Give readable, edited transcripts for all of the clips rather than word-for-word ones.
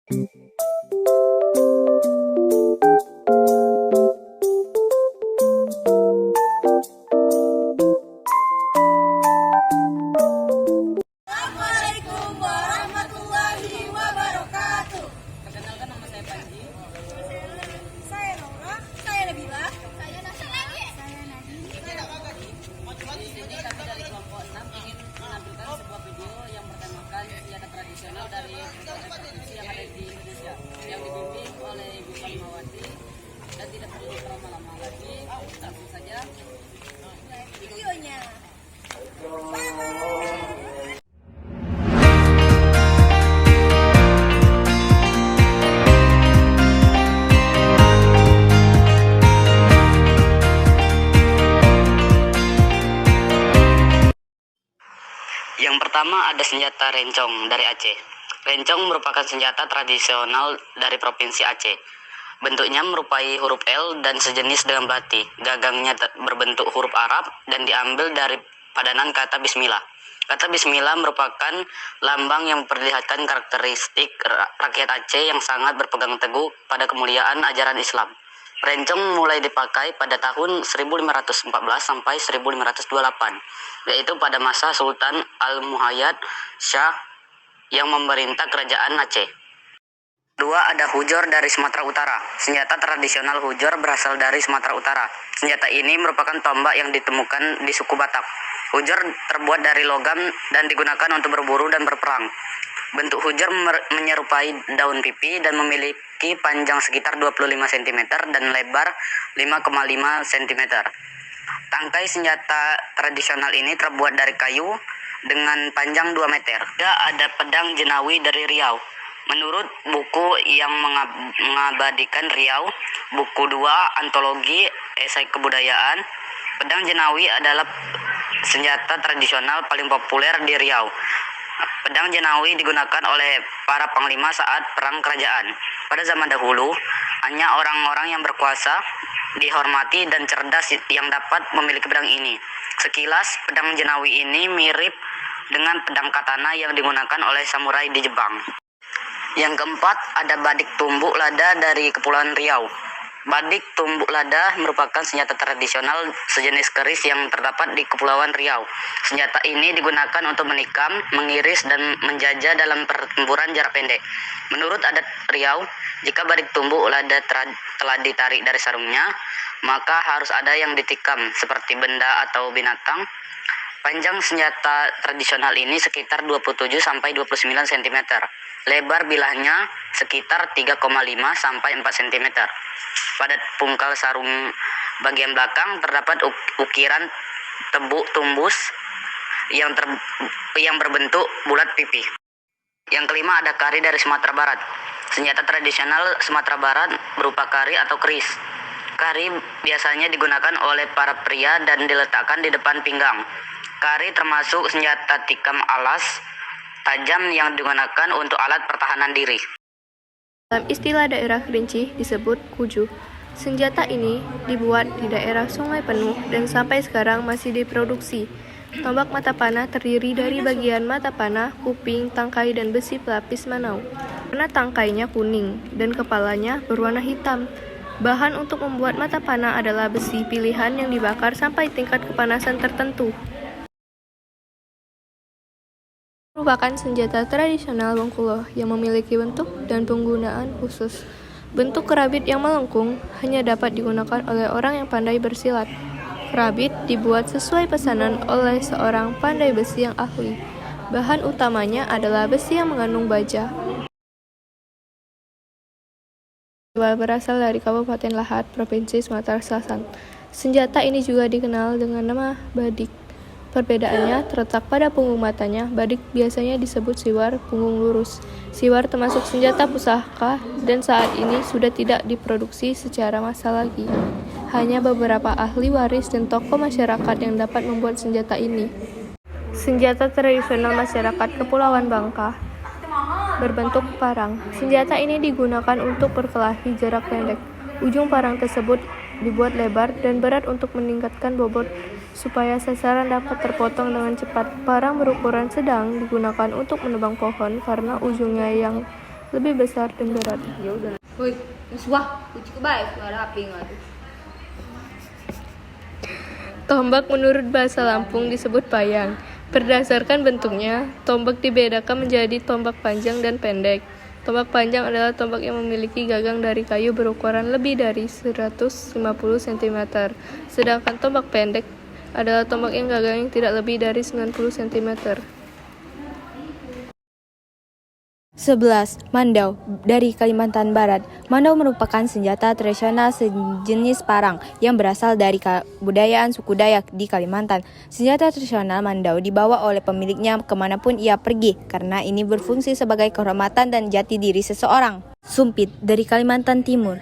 Assalamualaikum warahmatullahi wabarakatuh. Perkenalkan, nama saya Panji. Saya Laura. Saya Nabila. Saya Nasra. Saya Nadine. Di sini kami dari kelompok 6 ingin menampilkan sebuah video yang bertemakan senjata tradisional dari berbagai provinsi yang ada di Indonesia, yang dibimbing oleh Ibu Fatmawati. Dan tidak perlu berlama-lama lagi, langsung saja Videonya. Yang pertama ada senjata rencong dari Aceh. Rencong merupakan senjata tradisional dari Provinsi Aceh. Bentuknya merupai huruf L dan sejenis dengan bati. Gagangnya berbentuk huruf Arab dan diambil dari padanan kata Bismillah. Kata Bismillah merupakan lambang yang memperlihatkan karakteristik rakyat Aceh yang sangat berpegang teguh pada kemuliaan ajaran Islam. Rencong mulai dipakai pada tahun 1514 sampai 1528, yaitu pada masa Sultan Al-Muhayyad Shah yang memerintah kerajaan Aceh. Dua, ada hujor dari Sumatera Utara. Senjata tradisional hujor berasal dari Sumatera Utara. Senjata ini merupakan tombak yang ditemukan di suku Batak. Hujor terbuat dari logam dan digunakan untuk berburu dan berperang. Bentuk hujor menyerupai daun pipi dan memiliki panjang sekitar 25 cm dan lebar 5,5 cm. Tangkai senjata tradisional ini terbuat dari kayu dengan panjang 2 meter. Ada pedang jenawi dari Riau. Menurut buku yang mengabadikan Riau, buku 2 antologi esai kebudayaan, pedang jenawi adalah senjata tradisional paling populer di Riau. Pedang jenawi digunakan oleh para panglima saat perang kerajaan. Pada zaman dahulu, hanya orang-orang yang berkuasa, dihormati dan cerdas yang dapat memiliki pedang ini. Sekilas, pedang jenawi ini mirip dengan pedang katana yang digunakan oleh samurai di Jepang. Yang keempat, ada badik tumbuk lada dari Kepulauan Riau. Badik tumbuk lada merupakan senjata tradisional sejenis keris yang terdapat di Kepulauan Riau. Senjata ini digunakan untuk menikam, mengiris, dan menjajah dalam pertempuran jarak pendek. Menurut adat Riau, jika badik tumbuk lada telah ditarik dari sarungnya, maka harus ada yang ditikam, seperti benda atau binatang. Panjang senjata tradisional ini sekitar 27 sampai 29 cm. Lebar bilahnya sekitar 3,5 sampai 4 cm. Pada pungkal sarung bagian belakang terdapat ukiran tebuk tumbus yang berbentuk bulat pipi. Yang kelima, ada kari dari Sumatera Barat. Senjata tradisional Sumatera Barat berupa kari atau keris. Kari biasanya digunakan oleh para pria dan diletakkan di depan pinggang. Kari termasuk senjata tikam alas tajam yang digunakan untuk alat pertahanan diri. Dalam istilah daerah Kerinci disebut kuju. Senjata ini dibuat di daerah sungai penuh dan sampai sekarang masih diproduksi. Tombak mata panah terdiri dari bagian mata panah, kuping, tangkai, dan besi pelapis manau. Warna tangkainya kuning dan kepalanya berwarna hitam. Bahan untuk membuat mata panah adalah besi pilihan yang dibakar sampai tingkat kepanasan tertentu. Merupakan senjata tradisional Bengkulu yang memiliki bentuk dan penggunaan khusus. Bentuk kerabit yang melengkung hanya dapat digunakan oleh orang yang pandai bersilat. Kerabit dibuat sesuai pesanan oleh seorang pandai besi yang ahli. Bahan utamanya adalah besi yang mengandung baja. Berasal dari Kabupaten Lahat, Provinsi Sumatera Selatan. Senjata ini juga dikenal dengan nama badik. Perbedaannya terletak pada punggung matanya. Badik biasanya disebut siwar punggung lurus. Siwar termasuk senjata pusaka dan saat ini sudah tidak diproduksi secara massal lagi. Hanya beberapa ahli waris dan tokoh masyarakat yang dapat membuat senjata ini. Senjata tradisional masyarakat Kepulauan Bangka berbentuk parang. Senjata ini digunakan untuk berkelahi jarak pendek. Ujung parang tersebut dibuat lebar dan berat untuk meningkatkan bobot supaya sasaran dapat terpotong dengan cepat. Parang berukuran sedang digunakan untuk menebang pohon karena ujungnya yang lebih besar dan berat. Ya udah. Woi, wah, kunci kebaik suara api ngadu. Tombak menurut bahasa Lampung disebut payang. Berdasarkan bentuknya, tombak dibedakan menjadi tombak panjang dan pendek. Tombak panjang adalah tombak yang memiliki gagang dari kayu berukuran lebih dari 150 cm. Sedangkan tombak pendek adalah tombak yang gagangnya tidak lebih dari 90 cm. 11. Mandau dari Kalimantan Barat. Mandau merupakan senjata tradisional sejenis parang yang berasal dari kebudayaan suku Dayak di Kalimantan. Senjata tradisional Mandau dibawa oleh pemiliknya kemanapun ia pergi karena ini berfungsi sebagai kehormatan dan jati diri seseorang. Sumpit dari Kalimantan Timur.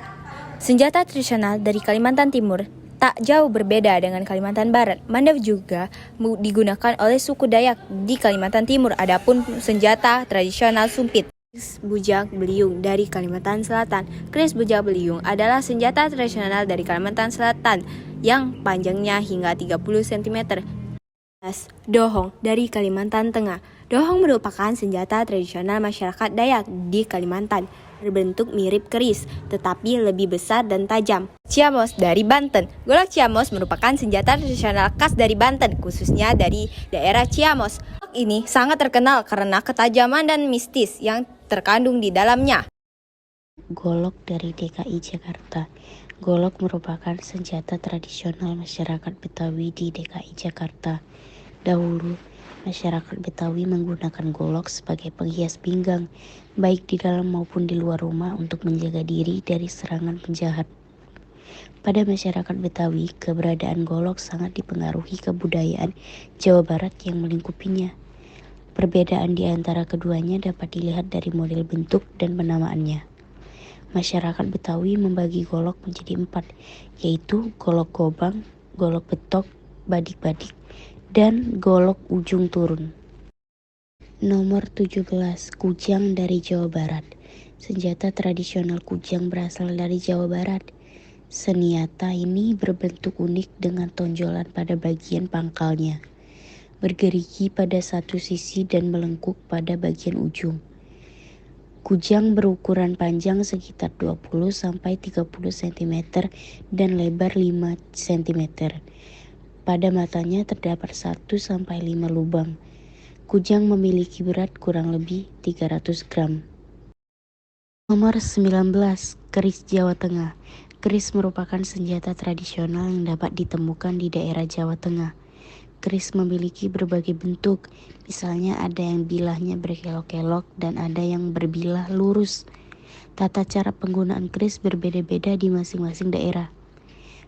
Senjata tradisional dari Kalimantan Timur tak jauh berbeda dengan Kalimantan Barat. Mandau juga digunakan oleh suku Dayak di Kalimantan Timur. Adapun senjata tradisional sumpit. Keris bujang beliung dari Kalimantan Selatan. Keris bujang beliung adalah senjata tradisional dari Kalimantan Selatan yang panjangnya hingga 30 cm. Dohong dari Kalimantan Tengah. Dohong merupakan senjata tradisional masyarakat Dayak di Kalimantan. Berbentuk mirip keris, tetapi lebih besar dan tajam. Ciamos dari Banten. Golok Ciamos merupakan senjata tradisional khas dari Banten, khususnya dari daerah Ciamos. Golok ini sangat terkenal karena ketajaman dan mistis yang terkandung di dalamnya. Golok dari DKI Jakarta. Golok merupakan senjata tradisional masyarakat Betawi di DKI Jakarta. Dahulu, masyarakat Betawi menggunakan golok sebagai penghias pinggang, baik di dalam maupun di luar rumah untuk menjaga diri dari serangan penjahat. Pada masyarakat Betawi, keberadaan golok sangat dipengaruhi kebudayaan Jawa Barat yang melingkupinya. Perbedaan di antara keduanya dapat dilihat dari model bentuk dan penamaannya. Masyarakat Betawi membagi golok menjadi 4, yaitu golok gobang, golok betok, badik-badik, dan golok ujung turun. Nomor 17, kujang dari Jawa Barat. Senjata tradisional kujang berasal dari Jawa Barat. Senjata ini berbentuk unik dengan tonjolan pada bagian pangkalnya, bergerigi pada satu sisi dan melengkung pada bagian ujung. Kujang berukuran panjang sekitar 20-30 cm dan lebar 5 cm. Pada matanya terdapat 1-5 lubang. Kujang memiliki berat kurang lebih 300 gram. Nomor 19, keris Jawa Tengah. Keris merupakan senjata tradisional yang dapat ditemukan di daerah Jawa Tengah. Keris memiliki berbagai bentuk, misalnya ada yang bilahnya berkelok-kelok dan ada yang berbilah lurus. Tata cara penggunaan keris berbeda-beda di masing-masing daerah.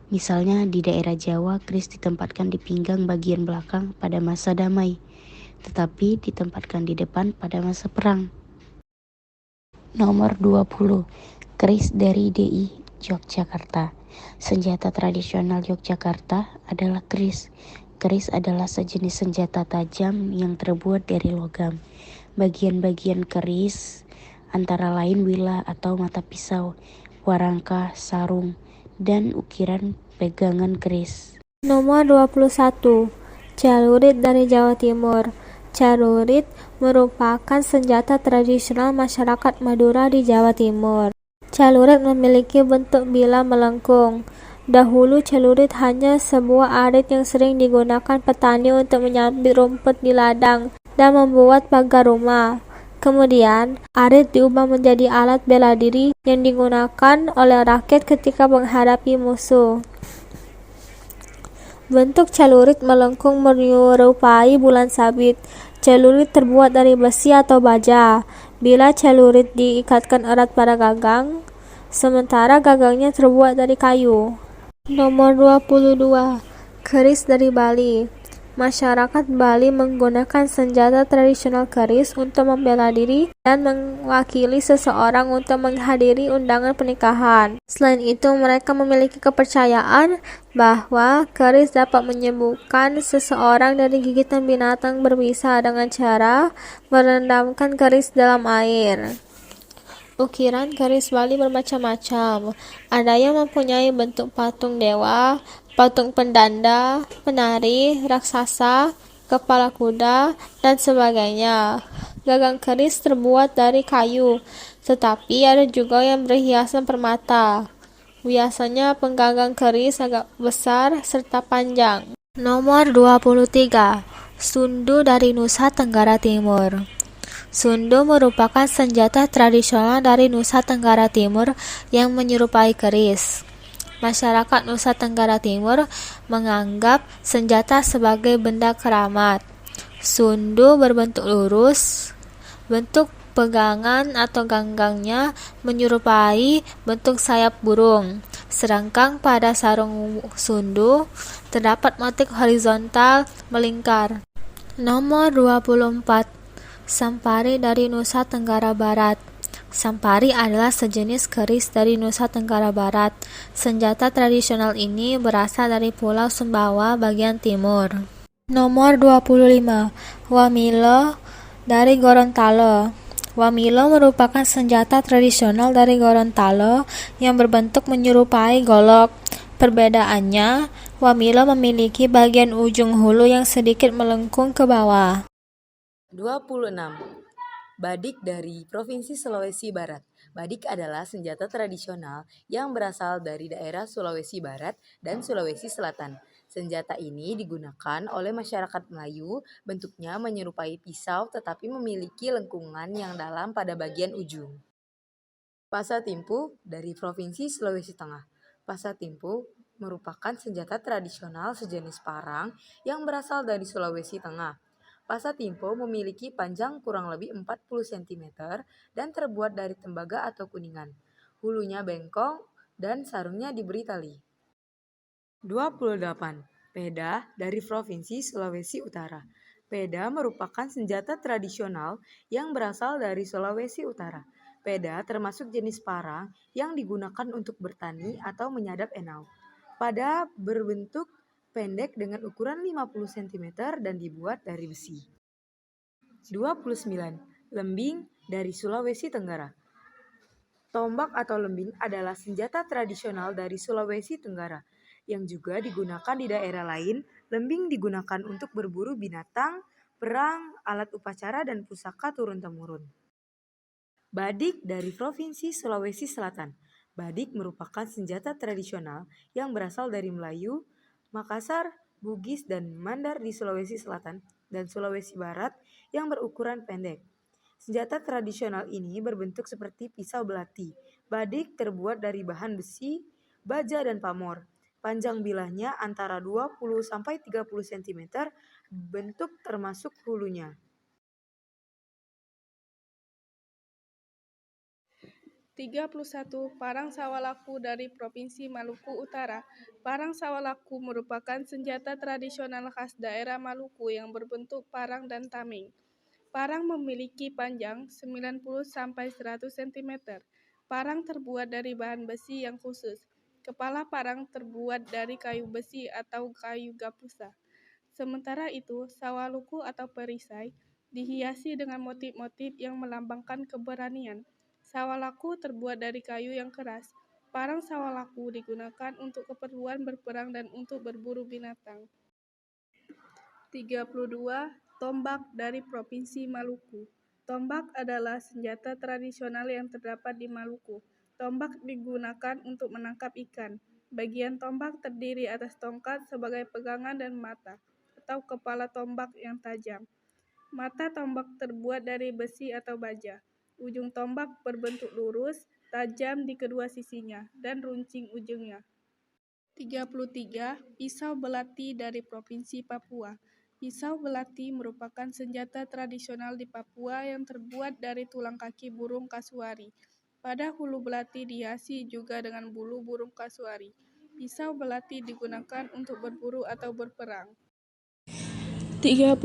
Misalnya di daerah Jawa, keris ditempatkan di pinggang bagian belakang pada masa damai, tetapi ditempatkan di depan pada masa perang. Nomor 20, keris dari DI Yogyakarta. Senjata tradisional Yogyakarta adalah keris. Keris adalah sejenis senjata tajam yang terbuat dari logam. Bagian-bagian keris antara lain wila atau mata pisau, warangka, sarung, dan ukiran pegangan keris. Nomor 21, celurit dari Jawa Timur. Celurit merupakan senjata tradisional masyarakat Madura di Jawa Timur. Celurit memiliki bentuk bila melengkung. Dahulu celurit hanya sebuah arit yang sering digunakan petani untuk menyabit rumput di ladang dan membuat pagar rumah. Kemudian, arit diubah menjadi alat bela diri yang digunakan oleh rakyat ketika menghadapi musuh. Bentuk celurit melengkung menyerupai bulan sabit. Celurit terbuat dari besi atau baja. Bila celurit diikatkan erat pada gagang, sementara gagangnya terbuat dari kayu. Nomor 22, keris dari Bali. Masyarakat Bali menggunakan senjata tradisional keris untuk membela diri dan mewakili seseorang untuk menghadiri undangan pernikahan. Selain itu, mereka memiliki kepercayaan bahwa keris dapat menyembuhkan seseorang dari gigitan binatang berbisa dengan cara merendamkan keris dalam air. Ukiran keris Bali bermacam-macam. Ada yang mempunyai bentuk patung dewa, patung pendanda, penari, raksasa, kepala kuda, dan sebagainya. Gagang keris terbuat dari kayu. tetapi ada juga yang berhiasan permata. Biasanya penggagang keris agak besar serta panjang. Nomor 23. Sundu dari Nusa Tenggara Timur. Sundu merupakan senjata tradisional dari Nusa Tenggara Timur yang menyerupai keris. Masyarakat Nusa Tenggara Timur menganggap senjata sebagai benda keramat. Sundu berbentuk lurus. Bentuk pegangan atau ganggangnya menyerupai bentuk sayap burung. Sedangkan pada sarung sundu terdapat motif horizontal melingkar. Nomor 24. Sampari dari Nusa Tenggara Barat. Sampari adalah sejenis keris dari Nusa Tenggara Barat. Senjata tradisional ini berasal dari Pulau Sumbawa bagian timur. Nomor 25. Wamilo dari Gorontalo. Wamilo merupakan senjata tradisional dari Gorontalo yang berbentuk menyerupai golok. Perbedaannya, wamilo memiliki bagian ujung hulu yang sedikit melengkung ke bawah. 26. Badik dari Provinsi Sulawesi Barat. Badik adalah senjata tradisional yang berasal dari daerah Sulawesi Barat dan Sulawesi Selatan. Senjata ini digunakan oleh masyarakat Melayu, bentuknya menyerupai pisau tetapi memiliki lengkungan yang dalam pada bagian ujung. Pasatimpu dari Provinsi Sulawesi Tengah. Pasatimpu merupakan senjata tradisional sejenis parang yang berasal dari Sulawesi Tengah. Pasatimpo memiliki panjang kurang lebih 40 cm dan terbuat dari tembaga atau kuningan. Hulunya bengkong dan sarungnya diberi tali. 28. Peda dari Provinsi Sulawesi Utara. Peda merupakan senjata tradisional yang berasal dari Sulawesi Utara. Peda termasuk jenis parang yang digunakan untuk bertani atau menyadap enau. Pada berbentuk pendek dengan ukuran 50 cm dan dibuat dari besi. 29. Lembing dari Sulawesi Tenggara. Tombak atau lembing adalah senjata tradisional dari Sulawesi Tenggara yang juga digunakan di daerah lain. Lembing digunakan untuk berburu binatang, perang, alat upacara, dan pusaka turun-temurun. Badik dari Provinsi Sulawesi Selatan. Badik merupakan senjata tradisional yang berasal dari Melayu, Makassar, Bugis, dan Mandar di Sulawesi Selatan dan Sulawesi Barat yang berukuran pendek. Senjata tradisional ini berbentuk seperti pisau belati. Badik terbuat dari bahan besi, baja, dan pamor. Panjang bilahnya antara 20-30 cm, bentuk termasuk hulunya. 31. Parang Sawalaku dari Provinsi Maluku Utara. Parang Sawalaku merupakan senjata tradisional khas daerah Maluku yang berbentuk parang dan tameng. Parang memiliki panjang 90-100 cm. Parang terbuat dari bahan besi yang khusus. Kepala parang terbuat dari kayu besi atau kayu gapusa. Sementara itu, sawaluku atau perisai dihiasi dengan motif-motif yang melambangkan keberanian. Sawalaku terbuat dari kayu yang keras. Parang sawalaku digunakan untuk keperluan berperang dan untuk berburu binatang. 32. Tombak dari Provinsi Maluku. Tombak adalah senjata tradisional yang terdapat di Maluku. Tombak digunakan untuk menangkap ikan. Bagian tombak terdiri atas tongkat sebagai pegangan dan mata, atau kepala tombak yang tajam. Mata tombak terbuat dari besi atau baja. Ujung tombak berbentuk lurus, tajam di kedua sisinya, dan runcing ujungnya. 33. Pisau belati dari Provinsi Papua. Pisau belati merupakan senjata tradisional di Papua yang terbuat dari tulang kaki burung kasuari. Pada hulu belati dihiasi juga dengan bulu burung kasuari. Pisau belati digunakan untuk berburu atau berperang. 34.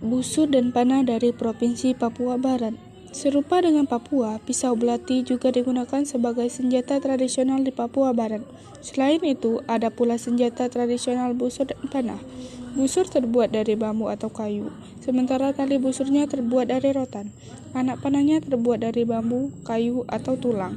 Busur dan panah dari Provinsi Papua Barat. Serupa dengan Papua, pisau belati juga digunakan sebagai senjata tradisional di Papua Barat. Selain itu, ada pula senjata tradisional busur dan panah. Busur terbuat dari bambu atau kayu, sementara tali busurnya terbuat dari rotan. Anak panahnya terbuat dari bambu, kayu, atau tulang.